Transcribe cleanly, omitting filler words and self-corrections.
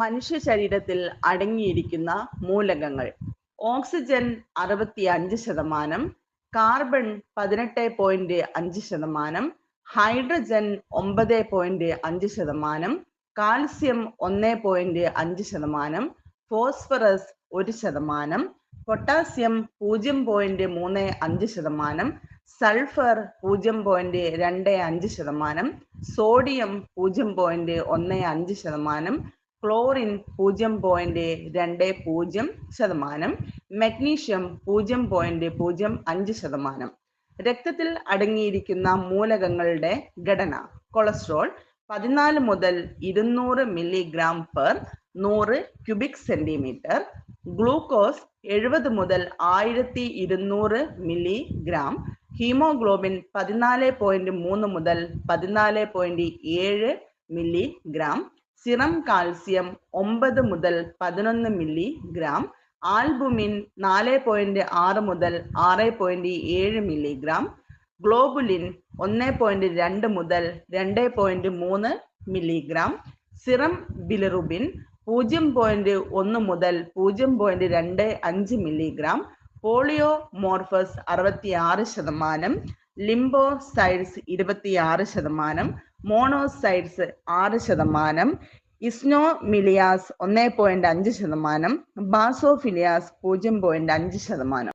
മനുഷ്യ ശരീരത്തിൽ അടങ്ങിയിരിക്കുന്ന മൂലകങ്ങൾ: oxygen 65%, carbon 18.5%, hydrogen 9.5%, calcium 1.5%, phosphorus 1%, potassium 0.35%, sulphur 0.25%, sodium 0.15%, chlorine 0.20%, magnesium 0.05%. രക്തത്തിൽ അടങ്ങിയിരിക്കുന്ന മൂലകങ്ങളുടെ ഘടന: കൊളസ്ട്രോൾ 14 മുതൽ 200 milligram per 100 cubic centimetre, glucose 70 മുതൽ 1200 മില്ലിഗ്രാം, ഹീമോഗ്ലോബിൻ 14.3 മുതൽ 14.7 മില്ലിഗ്രാം, സിറം കാൽസ്യം 9 മുതൽ 11 മില്ലിഗ്രാം, ആൽബുമിൻ 4.6 മുതൽ 6.7 മില്ലിഗ്രാം, ഗ്ലോബുലിൻ 1.2 മുതൽ 2.3 മില്ലിഗ്രാം, സിറം ബിലിറുബിൻ 0.1 മുതൽ 0.25 മില്ലിഗ്രാം, പോളിയോമോർഫസ് 66%, ലിംബോസൈഡ്സ് 26%, മോണോസൈഡ്സ് 6%, ഇസ്നോമിലിയാസ് 1.5%, ബാസോഫിലിയാസ് 0.5%.